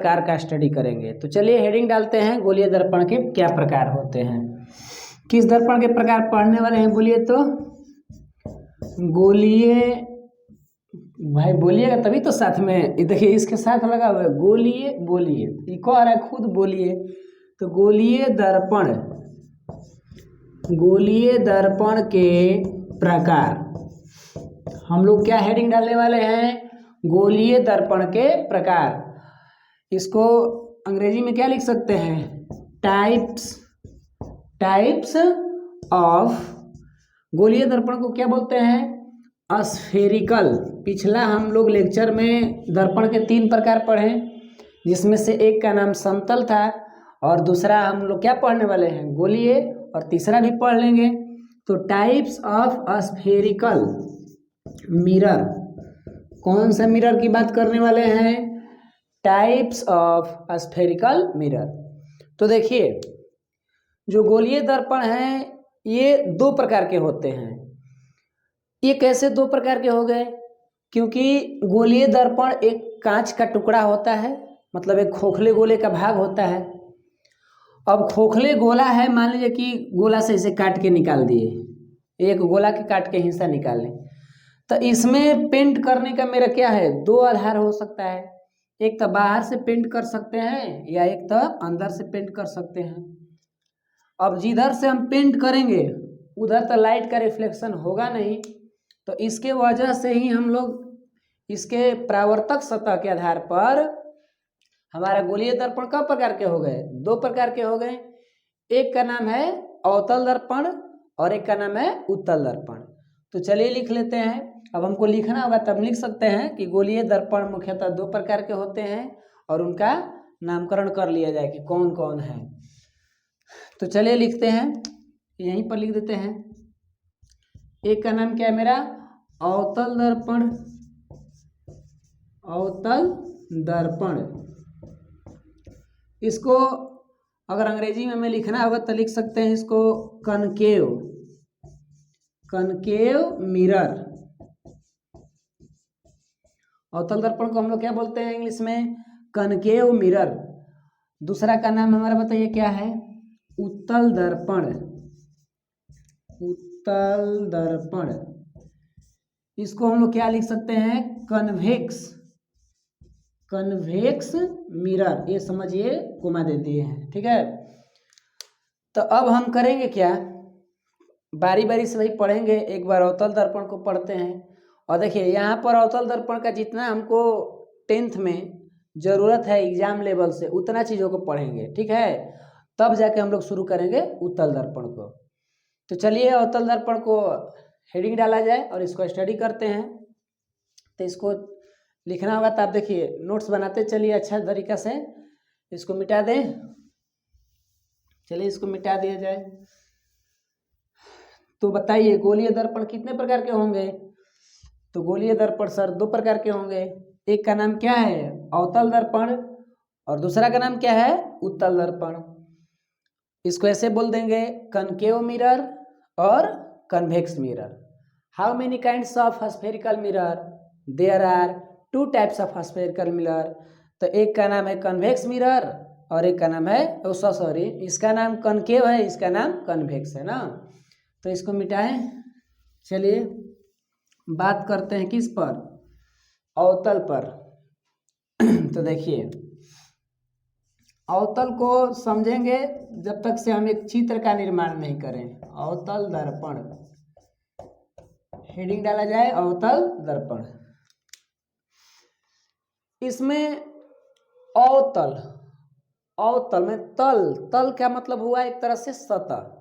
प्रकार का स्टडी करेंगे। तो चलिए हेडिंग डालते हैं, गोलीय दर्पण के क्या प्रकार होते हैं। किस दर्पण के प्रकार पढ़ने वाले हैं बोलिए तो? गोलीय, भाई बोलिएगा तभी तो साथ में, देखिए इसके साथ लगा हुआ है गोलीय बोलिए, ये कह रहा है खुद बोलिए। तो गोलीय दर्पण, गोलीय दर्पण के प्रकार हम लोग क्या हेडिंग डालने वाले हैं? गोलीय दर्पण के प्रकार। इसको अंग्रेजी में क्या लिख सकते हैं? Types of. गोलीय दर्पण को क्या बोलते हैं? स्फेरिकल। पिछला हम लोग लेक्चर में दर्पण के 3 प्रकार पढ़े, जिसमें से एक का नाम समतल था और दूसरा हम लोग क्या पढ़ने वाले हैं? गोलीय, और तीसरा भी पढ़ लेंगे। तो टाइप्स ऑफ स्फेरिकल मिरर, कौन सा मिरर की बात करने वाले हैं? Types of spherical mirror. तो देखिए जो गोलीय दर्पण हैं ये 2 प्रकार के होते हैं। ये कैसे 2 प्रकार के हो गए? क्योंकि गोलीय दर्पण एक कांच का टुकड़ा होता है, मतलब एक खोखले गोले का भाग होता है। अब खोखले गोला है, मान लीजिए कि गोला से इसे काट के निकाल दिए, एक गोला के काट के हिस्सा निकाल लें, तो इसमें पेंट करने का मेरा क्या है? 2 आधार हो सकता है। एक तो बाहर से पेंट कर सकते हैं या एक तो अंदर से पेंट कर सकते हैं। अब जिधर से हम पेंट करेंगे उधर तो लाइट का रिफ्लेक्शन होगा नहीं, तो इसके वजह से ही हम लोग इसके परावर्तक सतह के आधार पर हमारा गोलीय दर्पण कब प्रकार के हो गए? 2 प्रकार के हो गए। एक का नाम है अवतल दर्पण और एक का नाम है उत्तल दर्पण। तो चलिए लिख लेते हैं। अब हमको लिखना होगा तब लिख सकते हैं कि गोलीय दर्पण मुख्यतः 2 प्रकार के होते हैं और उनका नामकरण कर लिया जाए कि कौन कौन है। तो चलिए लिखते हैं, यहीं पर लिख देते हैं। एक का नाम क्या है मेरा? अवतल दर्पण। अवतल दर्पण, इसको अगर अंग्रेजी में हमें लिखना होगा तो लिख सकते हैं इसको कनकेव मिरर। अवतल दर्पण को हम लोग क्या बोलते हैं इंग्लिश में? Concave mirror. दूसरा का नाम हमारा बताइए क्या है? उत्तल दर्पण। उत्तल दर्पण, इसको हम लोग क्या लिख सकते हैं? Convex mirror. ये समझिए कोमा दे दिए हैं, ठीक है। तो अब हम करेंगे क्या? बारी बारी से वही पढ़ेंगे। एक बार अवतल दर्पण को पढ़ते हैं, और देखिए यहाँ पर अवतल दर्पण का जितना हमको 10th में ज़रूरत है एग्जाम लेवल से उतना चीज़ों को पढ़ेंगे, ठीक है। तब जाके हम लोग शुरू करेंगे उत्तल दर्पण को। तो चलिए अवतल दर्पण को हेडिंग डाला जाए और इसको स्टडी करते हैं। तो इसको लिखना होगा, तो आप देखिए नोट्स बनाते चलिए अच्छा तरीका से। इसको मिटा दें, चलिए इसको मिटा दिया जाए। तो बताइए गोलीय दर्पण कितने प्रकार के होंगे? तो गोलीय दर्पण सर 2 प्रकार के होंगे। एक का नाम क्या है? अवतल दर्पण, और दूसरा का नाम क्या है? उत्तल दर्पण। इसको ऐसे बोल देंगे कनकेव मिरर और convex mirror. How many kinds of spherical mirror? There are 2 types of spherical mirror. तो एक का नाम है कन्वेक्स मिरर और एक का नाम है सॉरी, इसका नाम कनकेव है, इसका नाम कन्वेक्स है ना। तो इसको मिटाएं। चलिए बात करते हैं किस पर? अवतल पर। तो देखिए अवतल को समझेंगे जब तक से हम एक चित्र का निर्माण नहीं करें। अवतल दर्पण, हेडिंग डाला जाए अवतल दर्पण। इसमें अवतल, अवतल में तल का मतलब हुआ एक तरह से सतह।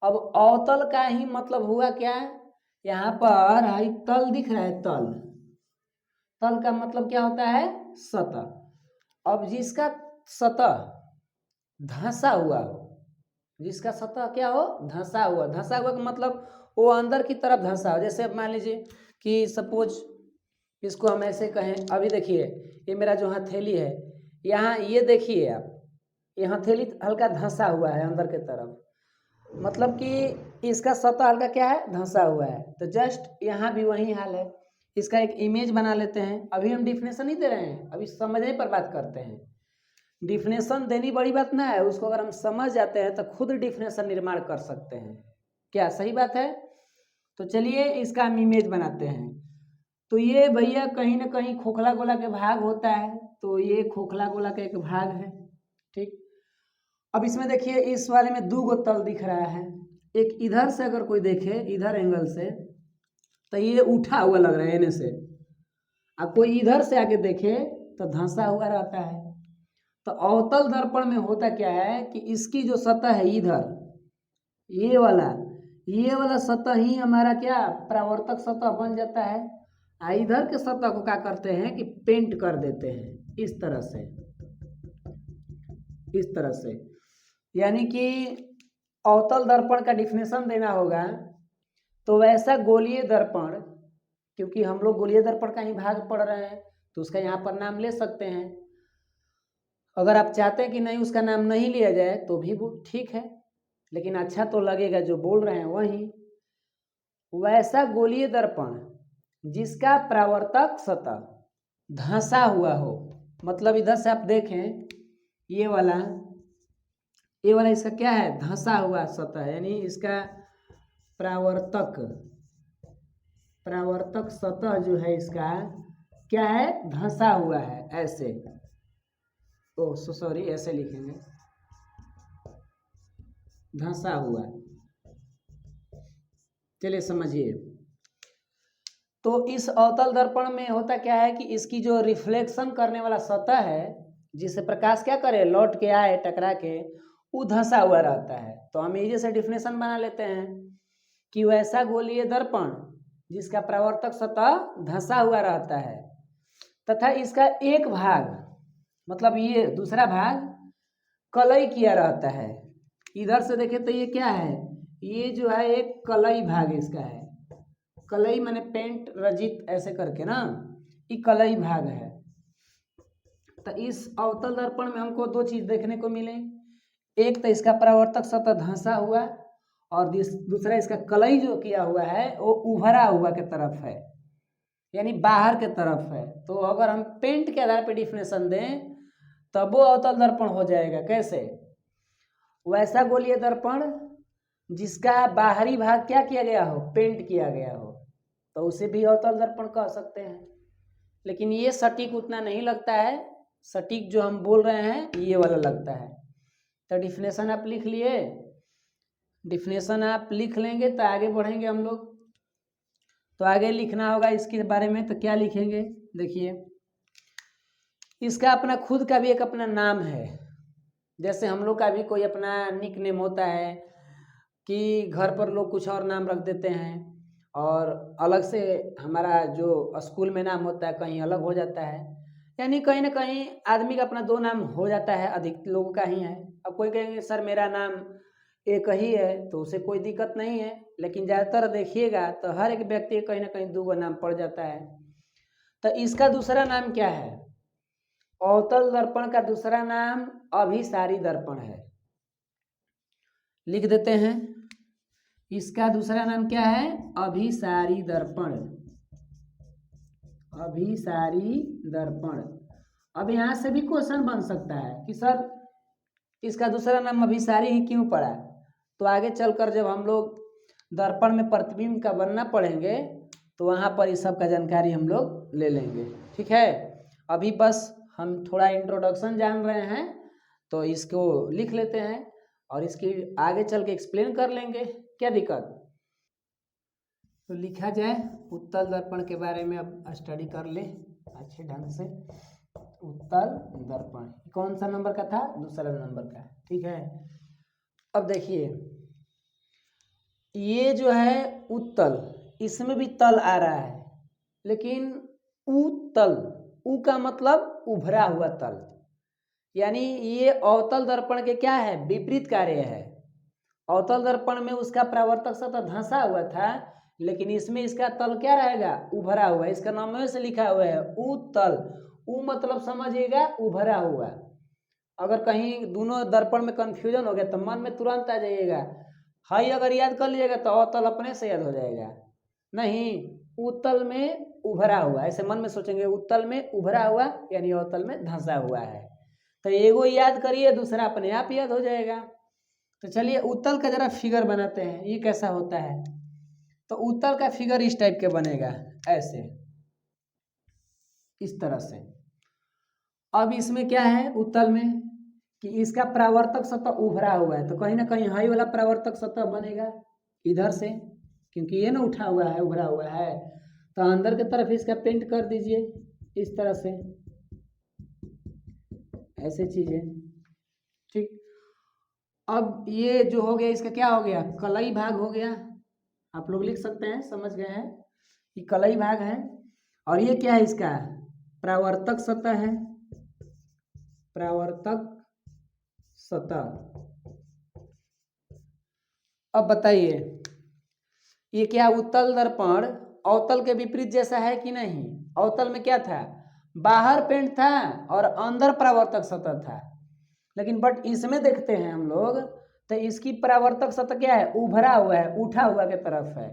अब अवतल का ही मतलब हुआ क्या? यहाँ पर हाई तल दिख रहा है, तल का मतलब क्या होता है? सतह। अब जिसका सतह धंसा हुआ हो, जिसका सतह क्या हो? धंसा हुआ। धंसा हुआ का मतलब वो अंदर की तरफ धंसा हो। जैसे अब मान लीजिए कि सपोज इसको हम ऐसे कहें, अभी देखिए ये मेरा जो हथेली है, यहाँ ये देखिए आप, ये हथेली हल्का धंसा हुआ है अंदर के तरफ, मतलब कि इसका सतह हल्का क्या है? धंसा हुआ है। तो जस्ट यहाँ भी वही हाल है, इसका एक इमेज बना लेते हैं। अभी हम डिफिनेशन नहीं दे रहे हैं, अभी समझने पर बात करते हैं। डिफिनेशन देनी बड़ी बात ना है, उसको अगर हम समझ जाते हैं तो खुद डिफिनेशन निर्माण कर सकते हैं। क्या सही बात है? तो चलिए इसका हम इमेज बनाते हैं। तो ये भैया कहीं ना कहीं खोखला गोला के भाग होता है, तो ये खोखला गोला का एक भाग है। ठीक, अब इसमें देखिए इस वाले में दो गो तल दिख रहा है। एक इधर से अगर कोई देखे, इधर एंगल से, तो ये उठा हुआ लग रहा है एने से। अब कोई इधर से आके देखे तो धंसा हुआ रहता है। तो अवतल दर्पण में होता क्या है कि इसकी जो सतह है इधर, ये वाला सतह ही हमारा क्या परावर्तक सतह बन जाता है। इधर के सतह को क्या करते हैं कि पेंट कर देते हैं इस तरह से, इस तरह से। यानी कि अवतल दर्पण का डिफिनेशन देना होगा तो वैसा गोलीय दर्पण, क्योंकि हम लोग गोलीय दर्पण का ही भाग पढ़ रहे हैं तो उसका यहाँ पर नाम ले सकते हैं। अगर आप चाहते हैं कि नहीं उसका नाम नहीं लिया जाए तो भी वो ठीक है, लेकिन अच्छा तो लगेगा जो बोल रहे हैं वही। वैसा गोलीय दर्पण जिसका परावर्तक सतह धंसा हुआ हो, मतलब इधर से आप देखें ये वाला इसका क्या है, धंसा हुआ सतह, यानी इसका परावर्तक सतह जो है इसका क्या है, धंसा हुआ है। ऐसे सॉरी ऐसे लिखेंगे, धंसा हुआ। चलिए समझिए। तो इस अवतल दर्पण में होता क्या है कि इसकी जो रिफ्लेक्शन करने वाला सतह है, जिससे प्रकाश क्या करे, लौट के आए टकरा के, वो धंसा हुआ रहता है। तो हम ये जैसे डिफिनेशन बना लेते हैं कि वैसा गोलीय दर्पण जिसका परावर्तक सतह धंसा हुआ रहता है तथा इसका एक भाग, मतलब ये दूसरा भाग कलई किया रहता है। इधर से देखें तो ये क्या है, ये जो है एक कलई भाग इसका है। कलई माने पेंट रजित ऐसे करके ना, ये कलई भाग है। तो इस अवतल दर्पण में हमको दो चीज देखने को मिले, एक तो इसका परावर्तक सतह धंसा हुआ और दूसरा इसका कलई जो किया हुआ है वो उभरा हुआ के तरफ है, यानी बाहर के तरफ है। तो अगर हम पेंट के आधार पर डिफिनेशन दें तब वो अवतल दर्पण हो जाएगा। कैसे? वैसा गोलीय दर्पण जिसका बाहरी भाग क्या किया गया हो, पेंट किया गया हो, तो उसे भी अवतल दर्पण कह सकते हैं। लेकिन ये सटीक उतना नहीं लगता है, सटीक जो हम बोल रहे हैं ये वाला लगता है। तो डिफिनेशन आप लिख लिए, डिफिनेशन आप लिख लेंगे तो आगे बढ़ेंगे हम लोग। तो आगे लिखना होगा इसके बारे में, तो क्या लिखेंगे देखिए, इसका अपना खुद का भी एक अपना नाम है। जैसे हम लोग का भी कोई अपना निक नेम होता है कि घर पर लोग कुछ और नाम रख देते हैं और अलग से हमारा जो स्कूल में नाम होता है कहीं अलग हो जाता है। यानी कहीं ना कहीं आदमी का अपना दो नाम हो जाता है, अधिक लोगों का ही है। अब कोई कहेंगे सर मेरा नाम एक ही है, तो उसे कोई दिक्कत नहीं है, लेकिन ज़्यादातर देखिएगा तो हर एक व्यक्ति कहीं ना कहीं दो नाम पड़ जाता है। तो इसका दूसरा नाम क्या है, अवतल दर्पण का दूसरा नाम अभिसारी दर्पण है। लिख देते हैं, इसका दूसरा नाम क्या है, अभिसारी दर्पण। अभिसारी दर्पण। अब यहाँ से भी क्वेश्चन बन सकता है कि सर इसका दूसरा नाम अभिसारी ही क्यों पड़ा। तो आगे चलकर जब हम लोग दर्पण में प्रतिबिंब का बनना पढ़ेंगे तो वहाँ पर इस सब का जानकारी हम लोग ले लेंगे। ठीक है, अभी बस हम थोड़ा इंट्रोडक्शन जान रहे हैं तो इसको लिख लेते हैं और इसकी आगे चल के एक्सप्लेन कर लेंगे, क्या दिक्कत। तो लिखा जाए, उत्तल दर्पण के बारे में अब स्टडी कर ले अच्छे ढंग से। उत्तल दर्पण कौन सा नंबर का था, दूसरा नंबर का। ठीक है, अब देखिए ये जो है उत्तल, इसमें भी तल आ रहा है, लेकिन उत्तल, उ का मतलब उभरा हुआ तल, यानी ये अवतल दर्पण के क्या है, विपरीत कार्य है। अवतल दर्पण में उसका परावर्तक सतह धंसा हुआ था, लेकिन इसमें इसका तल क्या रहेगा, उभरा हुआ। इसका नाम में से लिखा हुआ है उत्तल। उ मतलब समझिएगा उभरा हुआ। अगर कहीं दोनों दर्पण में कंफ्यूजन हो गया तो मन में तुरंत आ जाइएगा, हाई अगर याद कर लीजिएगा तो अवतल अपने से याद हो जाएगा। नहीं, उत्तल में उभरा हुआ, ऐसे मन में सोचेंगे उत्तल में उभरा हुआ यानी अवतल में धंसा हुआ है। तो एगो याद करिए, दूसरा अपने आप याद हो जाएगा। तो चलिए उत्तल का जरा फिगर बनाते हैं, ये कैसा होता है। तो उत्तल का फिगर इस टाइप के बनेगा, ऐसे, इस तरह से। अब इसमें क्या है उत्तल में कि इसका परावर्तक सतह उभरा हुआ है, तो कहीं ना कहीं हाई वाला परावर्तक सतह बनेगा इधर से, क्योंकि ये ना उठा हुआ है, उभरा हुआ है। तो अंदर की तरफ इसका पेंट कर दीजिए इस तरह से, ऐसे चीजें, ठीक। अब ये जो हो गया इसका क्या हो गया, कलई भाग हो गया। आप लोग लिख सकते हैं, समझ गए हैं, ये कलई भाग है। और ये क्या है, इसका परावर्तक सतह है, परावर्तक सतह। अब बताइए ये क्या उत्तल दर्पण अवतल के विपरीत जैसा है कि नहीं। अवतल में क्या था, बाहर पेंट था और अंदर परावर्तक सतह था, लेकिन बट इसमें देखते हैं हम लोग तो इसकी परावर्तक सतह क्या है, उभरा हुआ है, उठा हुआ के तरफ है।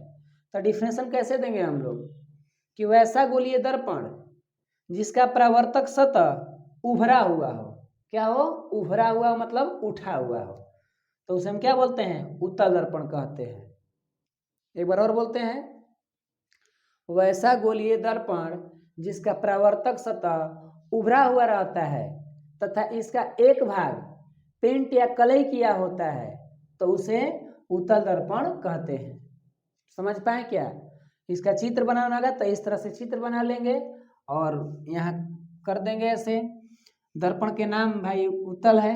तो डिफिनेशन कैसे देंगे हम लोग कि वैसा गोलीय दर्पण जिसका परावर्तक सतह उभरा हुआ हो, क्या हो, उभरा हुआ मतलब उठा हुआ हो, तो उसे हम क्या बोलते हैं, उत्तल दर्पण कहते हैं। एक बार और बोलते हैं, वैसा गोलीय दर्पण जिसका परावर्तक सतह उभरा हुआ रहता है तथा इसका एक भाग पेंट या कलई किया होता है तो उसे उत्तल दर्पण कहते हैं। समझ पाए क्या, इसका चित्र बनाना होगा तो इस तरह से चित्र बना लेंगे और यहाँ कर देंगे ऐसे। दर्पण के नाम भाई उत्तल है,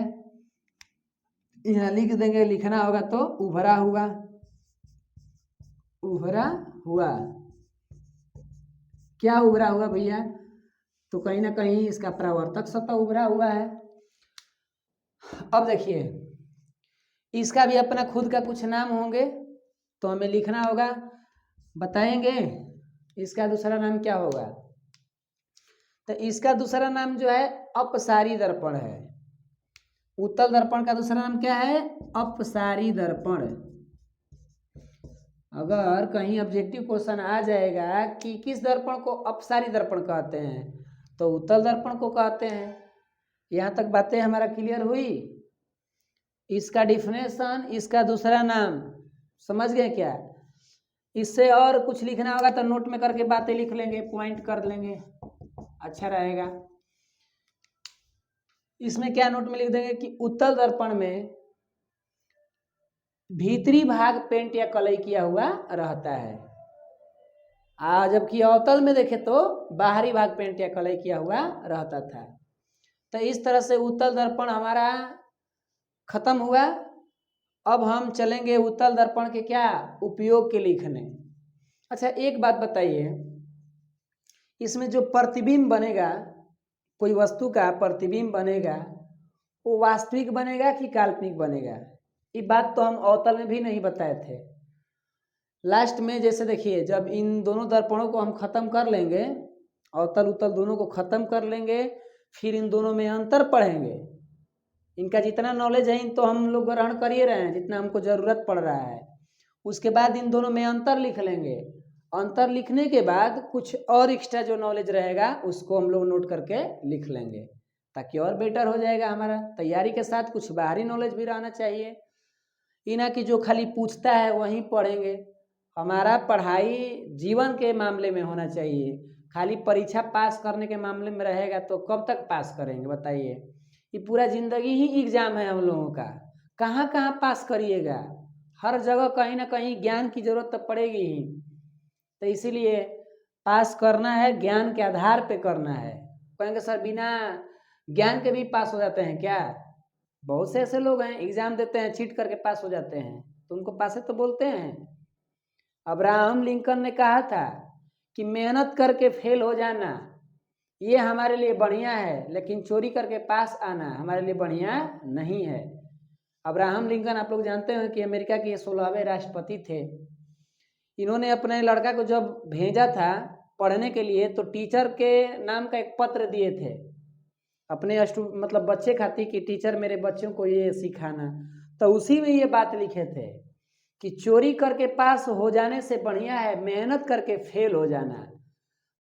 यहाँ लिख देंगे, लिखना होगा तो उभरा हुआ, उभरा हुआ। क्या उभरा हुआ भैया, तो कहीं ना कहीं इसका परावर्तक सतह उभरा हुआ है। अब देखिए इसका भी अपना खुद का कुछ नाम होंगे तो हमें लिखना होगा, बताएंगे इसका दूसरा नाम क्या होगा। तो इसका दूसरा नाम जो है अपसारी दर्पण है। उत्तल दर्पण का दूसरा नाम क्या है, अपसारी दर्पण। अगर कहीं ऑब्जेक्टिव क्वेश्चन आ जाएगा कि किस दर्पण को अपसारी दर्पण कहते हैं तो उत्तल दर्पण को कहते हैं। यहाँ तक बातें हमारा क्लियर हुई। इसका डिफिनेशन, इसका दूसरा नाम, समझ गए क्या। इससे और कुछ लिखना होगा तो नोट में करके बातें लिख लेंगे, पॉइंट कर लेंगे, अच्छा रहेगा। इसमें क्या नोट में लिख देंगे कि उत्तल दर्पण में भीतरी भाग पेंट या कलई किया हुआ रहता है, जबकि अवतल में देखे तो बाहरी भाग पेंट या कलई किया हुआ रहता था। तो इस तरह से उत्तल दर्पण हमारा खत्म हुआ। अब हम चलेंगे उत्तल दर्पण के क्या उपयोग के लिखने। अच्छा एक बात बताइए, इसमें जो प्रतिबिंब बनेगा, कोई वस्तु का प्रतिबिंब बनेगा, वो वास्तविक बनेगा कि काल्पनिक बनेगा। ये बात तो हम अवतल में भी नहीं बताए थे। लास्ट में जैसे देखिए, जब इन दोनों दर्पणों को हम खत्म कर लेंगे, अवतल उत्तल दोनों को खत्म कर लेंगे, फिर इन दोनों में अंतर पढ़ेंगे। इनका जितना नॉलेज है इन तो हम लोग ग्रहण कर ही रहे हैं, जितना हमको जरूरत पड़ रहा है। उसके बाद इन दोनों में अंतर लिख लेंगे। अंतर लिखने के बाद कुछ और एक्स्ट्रा जो नॉलेज रहेगा उसको हम लोग नोट करके लिख लेंगे, ताकि और बेटर हो जाएगा हमारा। तैयारी के साथ कुछ बाहरी नॉलेज भी रहना चाहिए, इना कि जो खाली पूछता है वहीं पढ़ेंगे। हमारा पढ़ाई जीवन के मामले में होना चाहिए। खाली परीक्षा पास करने के मामले में रहेगा तो कब तक पास करेंगे बताइए। ये पूरा जिंदगी ही एग्जाम है हम लोगों का, कहाँ कहाँ पास करिएगा। हर जगह कहीं ना कहीं ज्ञान की जरूरत तो पड़ेगी ही, तो इसीलिए पास करना है ज्ञान के आधार पे करना है। कहेंगे सर बिना ज्ञान के भी पास हो जाते हैं क्या, बहुत से ऐसे लोग हैं एग्जाम देते हैं चीट करके पास हो जाते हैं, तो उनको पासे तो बोलते हैं। अब्राहम लिंकन ने कहा था कि मेहनत करके फेल हो जाना ये हमारे लिए बढ़िया है, लेकिन चोरी करके पास आना हमारे लिए बढ़िया नहीं है। अब्राहम लिंकन आप लोग जानते हैं कि अमेरिका के 16वें राष्ट्रपति थे। इन्होंने अपने लड़का को जब भेजा था पढ़ने के लिए तो टीचर के नाम का एक पत्र दिए थे अपने मतलब बच्चे खातिर कि टीचर मेरे बच्चों को ये सिखाना। तो उसी में ये बात लिखे थे कि चोरी करके पास हो जाने से बढ़िया है मेहनत करके फेल हो जाना।